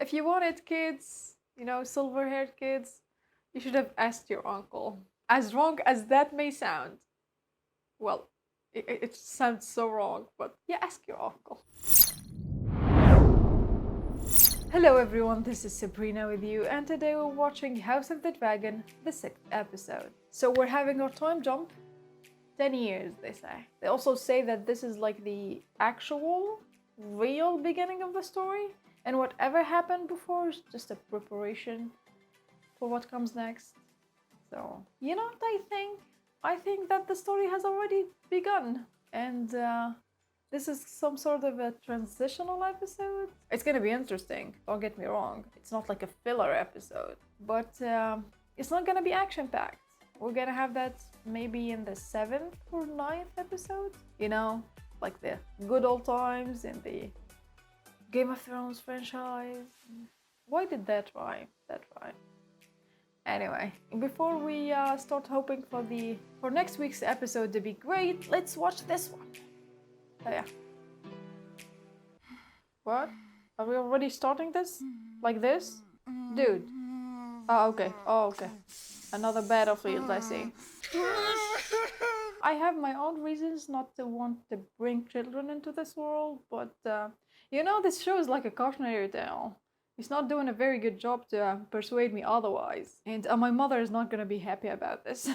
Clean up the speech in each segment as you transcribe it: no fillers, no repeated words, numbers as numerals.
If you wanted kids, silver-haired kids, you should have asked your uncle. As wrong as that may sound. Well, it sounds so wrong, but yeah, ask your uncle. Hello everyone, this is Sabrina with you, and today we're watching House of the Dragon, the 6th episode. So we're having our time jump 10 years, they say. They also say that this is like the actual, real beginning of the story, and whatever happened before is just a preparation for what comes next. So, you know what I think? I think that the story has already begun, and this is some sort of a transitional episode. It's gonna be interesting, don't get me wrong. It's not like a filler episode, but it's not gonna be action-packed. We're gonna have that maybe in the 7th or 9th episode. You know, like the good old times in the Game of Thrones franchise. Why did that rhyme? Anyway, before we start hoping for next week's episode to be great, let's watch this one. Oh yeah. What? Are we already starting this? Like this? Dude. Oh, okay. Another battlefield, I see. I have my own reasons not to want to bring children into this world, but this show is like a cautionary tale. He's not doing a very good job to persuade me otherwise. And my mother is not going to be happy about this.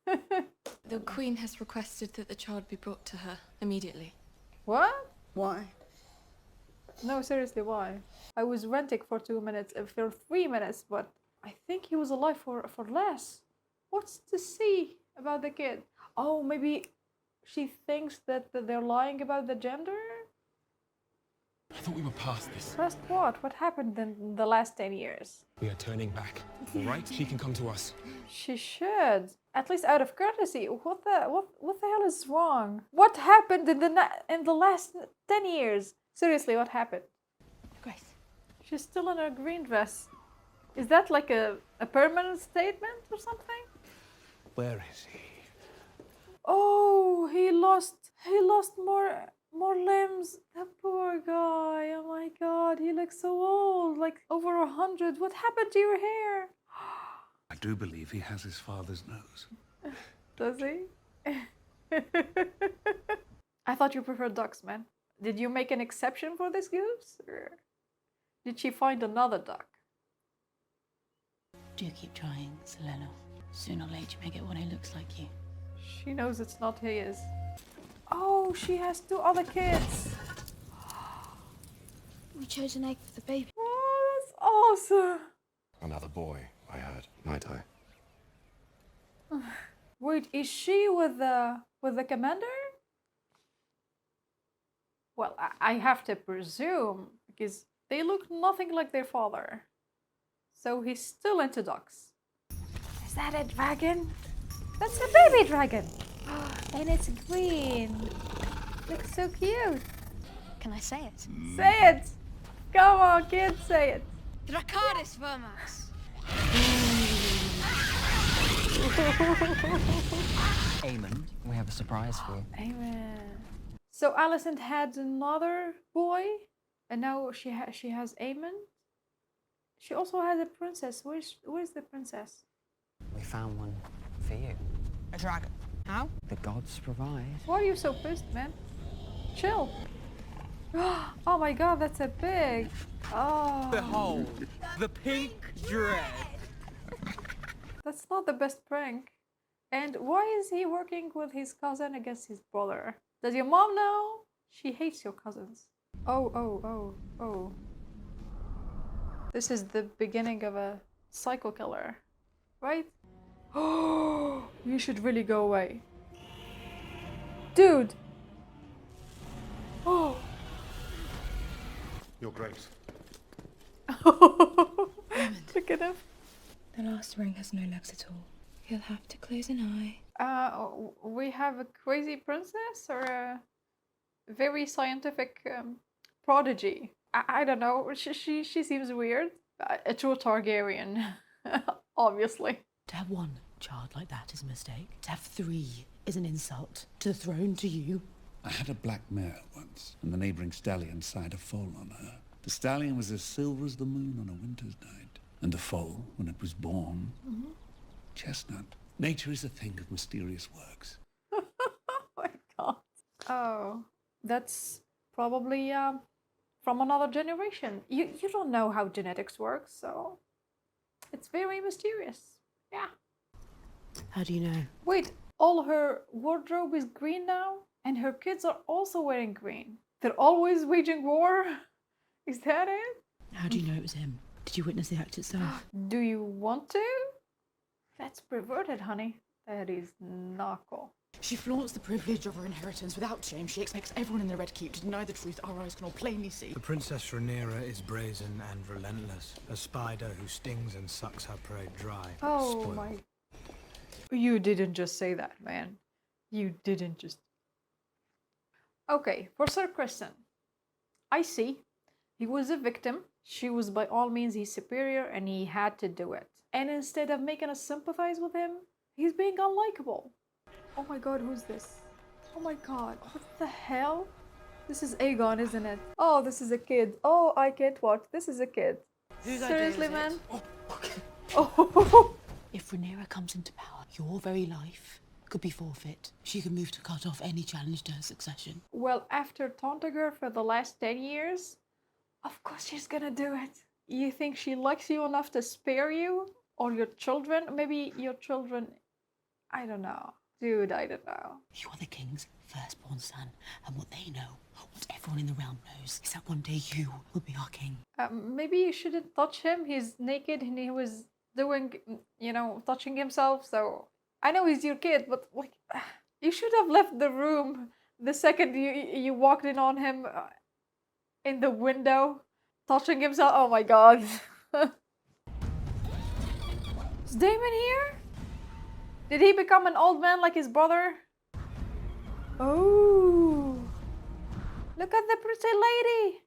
The Queen has requested that the child be brought to her immediately. What? Why? No, seriously, why? I was renting for 2 minutes, for 3 minutes, but I think he was alive for less. What's to see about the kid? Oh, maybe she thinks that they're lying about the gender? I thought we were past this. Past what? What happened in the last 10 years? We are turning back. All right? She can come to us. She should. At least out of courtesy. What the hell is wrong? What happened in the last 10 years? Seriously, what happened? Grace. She's still in her green dress. Is that like a permanent statement or something? Where is he? Oh, he lost more limbs. The poor guy. Oh my god, he looks so old, like over 100. What happened to your hair? I do believe he has his father's nose. Does he? I thought you preferred ducks, man. Did you make an exception for this goose? Or did she find another duck? Do keep trying, Selena. Sooner or later you may get one who looks like you. She knows it's not his. Oh, she has 2 other kids. We chose an egg for the baby. Oh, that's awesome. Another boy, I heard. Might I? Wait, is she with the commander? Well, I have to presume, because they look nothing like their father. So he's still into ducks. Is that a dragon? That's a baby dragon! And it's green. Looks so cute. Can I say it? Say it! Come on, kids, say it! Dracarys Vermax. Aemon, we have a surprise for you. Amen. So Alicent had another boy, and now she has Aemon. She also has a princess. Where's the princess? We found one for you. A dragon. How? The gods provide. Why are you so pissed, man? Chill. Oh my god, that's a pig. Oh. Behold, the pink dread. That's not the best prank. And why is he working with his cousin against his brother? Does your mom know? She hates your cousins. Oh. This is the beginning of a psycho killer, right? Oh, you should really go away. Dude! Oh! Your Grace. Look at him. The last ring has no legs at all. You'll have to close an eye. We have a crazy princess or a very scientific prodigy. I don't know. She seems weird. A true Targaryen, obviously. To have one child like that is a mistake. To have 3 is an insult. To the throne, to you. I had a black mare once, and the neighbouring stallion sired a foal on her. The stallion was as silver as the moon on a winter's night, and the foal, when it was born, chestnut. Nature is a thing of mysterious works. Oh my god. Oh, that's probably from another generation. You don't know how genetics works, so it's very mysterious. Yeah. How do you know? Wait, all her wardrobe is green now, and her kids are also wearing green. They're always waging war. Is that it? How do you know it was him? Did you witness the act itself? Do you want to? That's perverted, honey. That is not cool. She flaunts the privilege of her inheritance without shame. She expects everyone in the Red Keep to deny the truth our eyes can all plainly see. The Princess Rhaenyra is brazen and relentless, a spider who stings and sucks her prey dry. Oh Spoiled. my... You didn't just say that, man. You didn't just... Okay, for Sir Kristen. I see. He was a victim. She was by all means his superior and he had to do it. And instead of making us sympathize with him, he's being unlikable. Oh my god, who's this? Oh my god, what the hell? This is Aegon, isn't it? Oh, this is a kid. Oh, I can't watch. This is a kid. Seriously, man? Oh. If Rhaenyra comes into power, your very life could be forfeit. She could move to cut off any challenge to her succession. Well, after taunting her for the last 10 years, of course she's gonna do it. You think she likes you enough to spare you? Or your children? Maybe your children... I don't know. Dude, I don't know. You are the king's firstborn son, and what they know, what everyone in the realm knows, is that one day you will be our king. Maybe you shouldn't touch him. He's naked and he was doing, you know, touching himself, so... I know he's your kid, but, like, you should have left the room the second you walked in on him in the window, touching himself. Oh my god. Is Daemon here? Did he become an old man like his brother? Oh. Look at the pretty lady.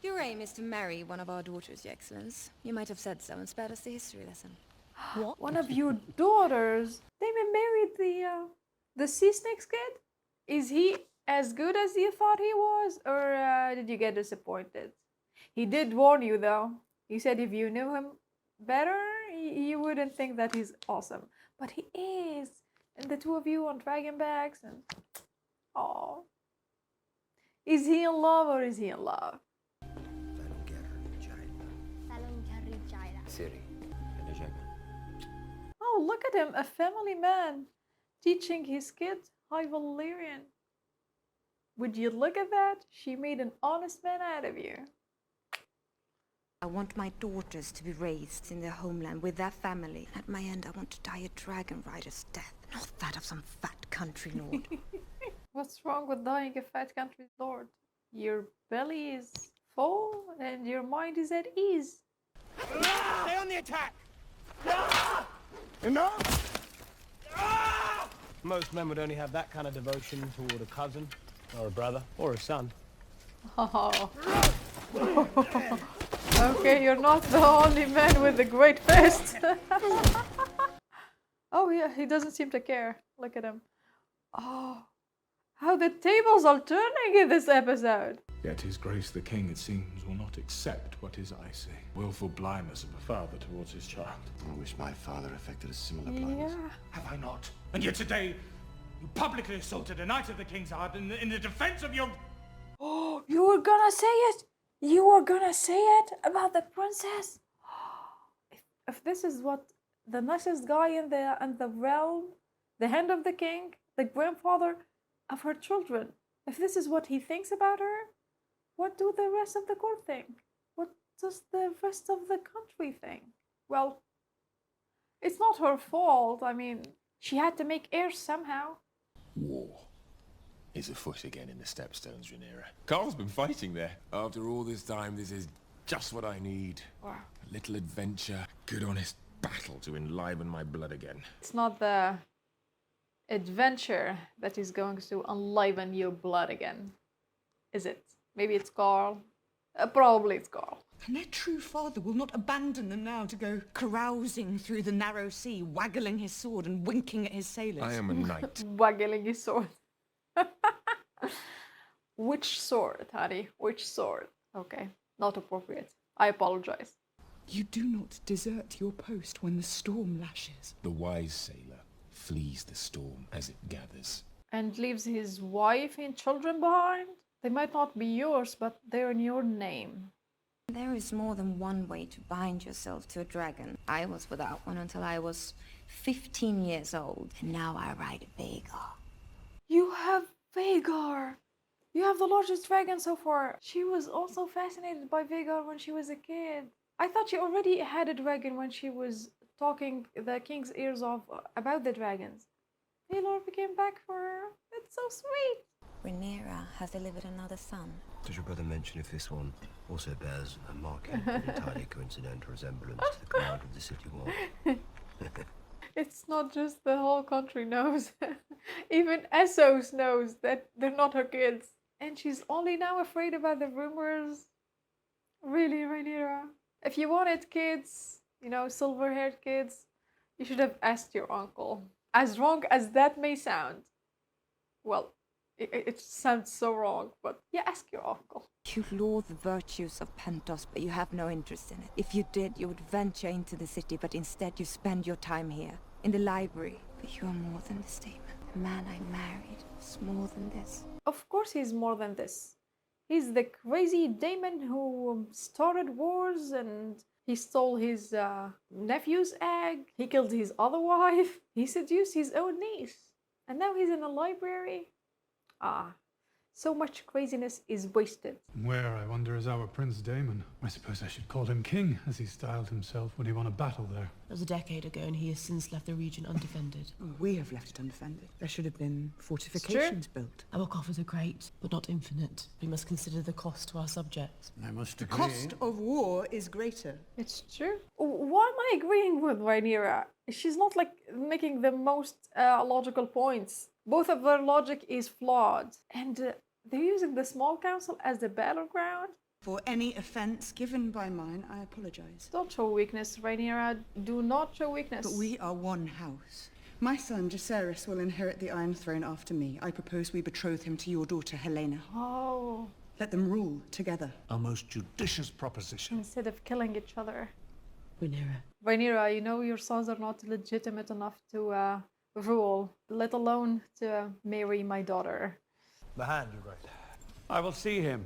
Your aim is to marry one of our daughters, Your Excellence. You might have said so and spared us the history lesson. What? One of your daughters? Daemon married the sea snake's kid? Is he as good as you thought he was? Or did you get disappointed? He did warn you though. He said if you knew him better, you wouldn't think that he's awesome. But he is. And the two of you on dragonbacks and... Oh. Is he in love or is he in love? Oh, look at him, a family man, teaching his kid High Valyrian. Would you look at that? She made an honest man out of you. I want my daughters to be raised in their homeland with their family. At my end, I want to die a dragon rider's death, not that of some fat country lord. What's wrong with dying a fat country lord? Your belly is full and your mind is at ease. Stay on the attack! Enough! Most men would only have that kind of devotion toward a cousin, or a brother, or a son. Oh. Okay, you're not the only man with a great fist. Oh yeah, he doesn't seem to care. Look at him. Oh, how the tables are turning in this episode. Yet his grace the king, it seems, will not accept what is icy. Willful blindness of a father towards his child. I wish my father affected a similar blindness. Yeah. Have I not? And yet today, you publicly assaulted a knight of the king's heart in the defense of your... Oh, you were gonna say it? You were gonna say it about the princess? If this is what the nicest guy in the realm, the hand of the king, the grandfather of her children, if this is what he thinks about her, what do the rest of the court think? What does the rest of the country think? Well, it's not her fault. I mean, she had to make heirs somehow. War is afoot again in the Stepstones, Rhaenyra. Carl's been fighting there. After all this time, this is just what I need. Wow. A little adventure, good honest battle to enliven my blood again. It's not the adventure that is going to enliven your blood again, is it? Maybe it's Carl. Probably it's Carl. And their true father will not abandon them now to go carousing through the narrow sea, waggling his sword and winking at his sailors. I am a knight. Waggling his sword. Which sword, honey? Which sword? Okay, not appropriate. I apologize. You do not desert your post when the storm lashes. The wise sailor flees the storm as it gathers. And leaves his wife and children behind? They might not be yours, but they're in your name. There is more than one way to bind yourself to a dragon. I was without one until I was 15 years old, and now I ride Vagar. You have Vagar! You have the largest dragon so far. She was also fascinated by Vagar when she was a kid. I thought she already had a dragon when she was talking the king's ears off about the dragons. Valar became back for her. It's so sweet. Rhaenyra has delivered another son. Does your brother mention if this one also bears a marking, an entirely coincidental resemblance to the commander of the city wall? It's not just the whole country knows. Even Essos knows that they're not her kids. And she's only now afraid about the rumors. Really, Rhaenyra. If you wanted kids, you know, silver-haired kids, you should have asked your uncle. As wrong as that may sound. Well, it sounds so wrong, but yeah, ask your uncle. You laud the virtues of Pentos, but you have no interest in it. If you did, you would venture into the city, but instead you spend your time here, in the library. But you are more than this, Damon. The man I married is more than this. Of course he's more than this. He's the crazy Damon who started wars and he stole his nephew's egg. He killed his other wife. He seduced his own niece. And now he's in a library. Ah, so much craziness is wasted. Where, I wonder, is our Prince Damon? I suppose I should call him king, as he styled himself when he won a battle there. That was a decade ago, and he has since left the region undefended. We have left it undefended. There should have been fortifications built. Our coffers are great, but not infinite. We must consider the cost to our subjects. I must The agree. cost of war is greater. It's true. Why am I agreeing with Rhaenyra? She's not like making the most logical points. Both of their logic is flawed. And they're using the small council as the battleground. For any offence given by mine, I apologise. Don't show weakness, Rhaenyra. Do not show weakness. But we are one house. My son, Jacaerys, will inherit the Iron Throne after me. I propose we betroth him to your daughter, Helena. Oh. Let them rule together. A most judicious proposition. Instead of killing each other. Rhaenyra. Rhaenyra, you know your sons are not legitimate enough to rule, let alone to marry my daughter. The hand, you're right. I will see him.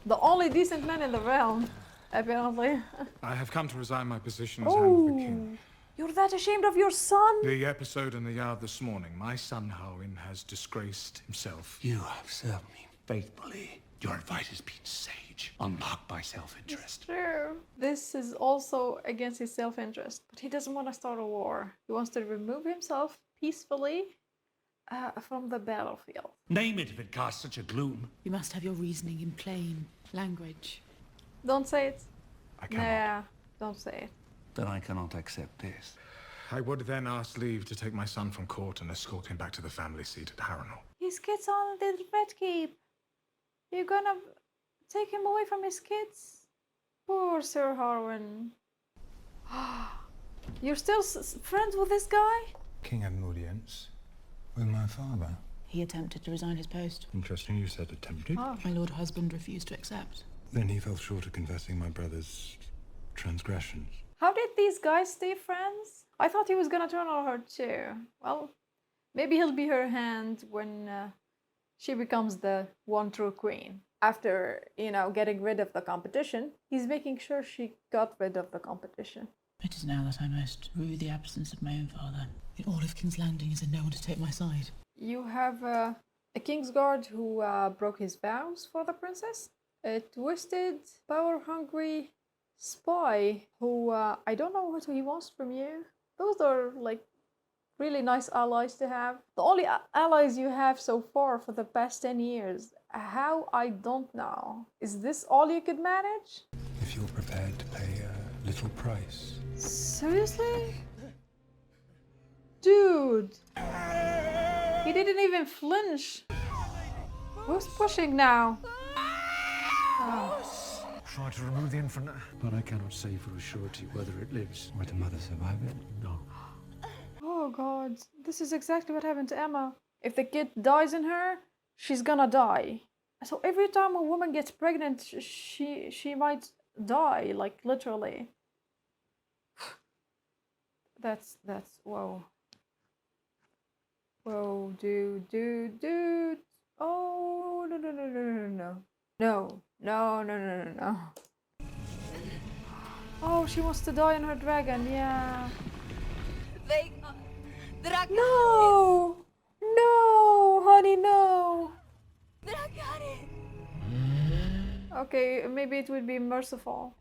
The only decent man in the realm, apparently. I have come to resign my position as Hand of the King. You're that ashamed of your son? The episode in the yard this morning, my son Howin has disgraced himself. You have served me faithfully. Your advice has been sage, unmarked by self-interest. It's true. This is also against his self-interest, but he doesn't want to start a war. He wants to remove himself peacefully from the battlefield. Name it if it casts such a gloom. You must have your reasoning in plain language. Don't say it. I cannot. Nah, don't say it. Then I cannot accept this. I would then ask leave to take my son from court and escort him back to the family seat at Harrenhal. His kids on the Red Keep. You're gonna take him away from his kids? Poor Sir Harwin. You're still friends with this guy? King had an audience with my father. He attempted to resign his post. Interesting you said attempted. Oh. My lord husband refused to accept. Then he fell short of confessing my brother's transgressions. How did these guys stay friends? I thought he was gonna turn on her too. Well, maybe he'll be her hand when she becomes the one true queen. After, you know, getting rid of the competition, he's making sure she got rid of the competition. It is now that I most rue the absence of my own father. In all of King's Landing, is there no one to take my side? You have a Kingsguard who broke his vows for the princess. A twisted, power-hungry spy who I don't know what he wants from you. Those are like really nice allies to have. The only allies you have so far for the past 10 years. How, I don't know. Is this all you could manage? If you're prepared to pay a little price. Seriously? Dude! He didn't even flinch. Who's pushing now? Oh. Try to remove the infant, but I cannot say for a surety whether it lives. Might the mother survive it? No. Oh god, this is exactly what happened to Emma. If the kid dies in her, she's gonna die. So every time a woman gets pregnant, she might die, like literally. That's whoa. Whoa, dude. Oh no. No. Oh, she wants to die on her dragon, yeah. No! No, honey, no! Okay, maybe it would be merciful.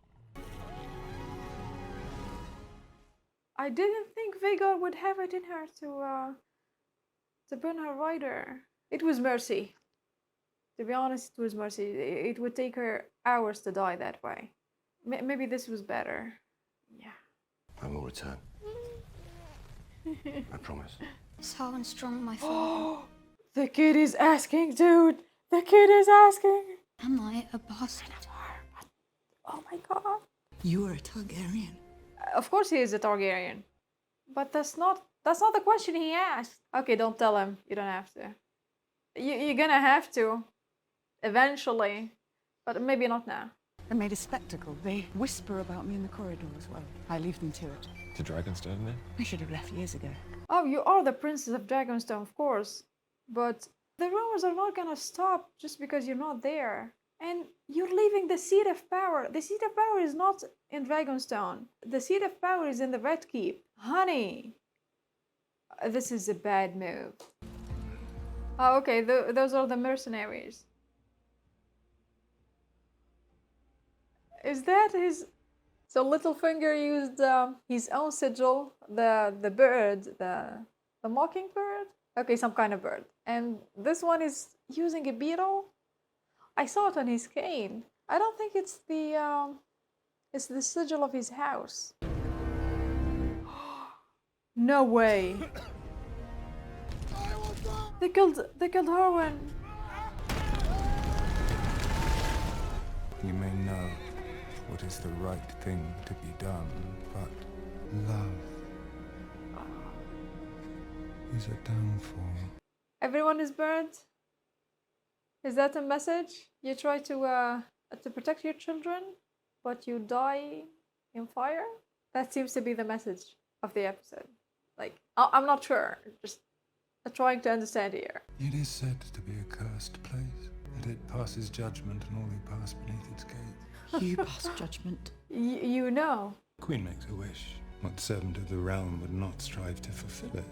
I didn't think Vhagar would have it in her to burn her rider. It was mercy. To be honest, it was mercy. It would take her hours to die that way. Maybe this was better. Yeah. I will return. I promise. It's how unstrung my father. The kid is asking, dude. The kid is asking. Am I a bastard? Oh my god. You are a Targaryen. Of course he is a Targaryen. But that's not the question he asked. Okay, don't tell him. You don't have to. You're gonna have to. Eventually. But maybe not now. They made a spectacle. They whisper about me in the corridor as well. I leave them to it. To Dragonstone, then? I should have left years ago. Oh, you are the Princess of Dragonstone, of course. But the rumors are not gonna stop just because you're not there. And you're leaving the seat of power. The seat of power is not in Dragonstone. The seat of power is in the Red Keep. Honey! This is a bad move. Oh, okay, those are the mercenaries. Is that his... So Littlefinger used his own sigil, the bird, the mockingbird? Okay, some kind of bird. And this one is using a beetle? I saw it on his cane. I don't think it's the sigil of his house. No way. They killed Harwin. You may know what is the right thing to be done, but love is a downfall. Everyone is burned? Is that a message? You try to protect your children, but you die in fire? That seems to be the message of the episode. Like, I'm not sure. Just trying to understand here. It is said to be a cursed place, that it passes judgment on all who pass beneath its gates. You pass judgment. You know. The Queen makes a wish. What servant of the realm would not strive to fulfill it?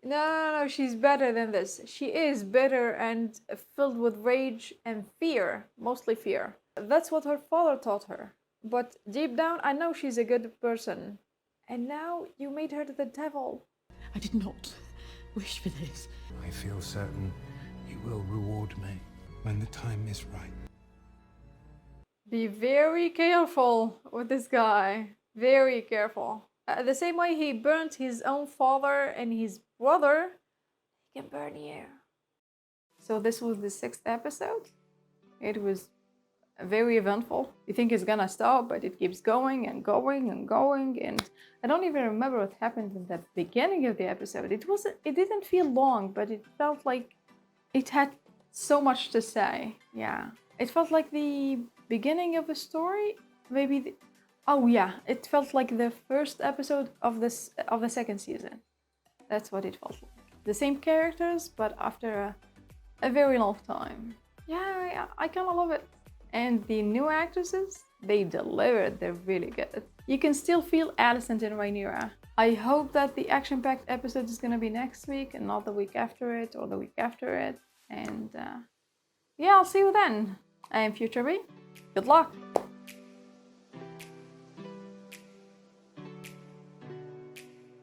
No, she's better than this. She is bitter and filled with rage and fear, mostly fear. That's what her father taught her. But deep down, I know she's a good person. And now you made her the devil. I did not wish for this. I feel certain you will reward me when the time is right. Be very careful with this guy. Very careful. The same way he burnt his own father and his brother, he can burn you. So this was the 6th episode. It was very eventful. You think it's gonna stop, but it keeps going and going and going. And I don't even remember what happened in the beginning of the episode. It didn't feel long, but it felt like it had so much to say. Yeah. It felt like the beginning of a story. Maybe oh yeah, it felt like the first episode of the 2nd season. That's what it felt like. The same characters, but after a very long time. Yeah, I kind of love it. And the new actresses, they delivered. They're really good. You can still feel Alicent and Rhaenyra. I hope that the action-packed episode is gonna be next week and not the week after it or the week after it. And yeah, I'll see you then. I am Future B. Good luck!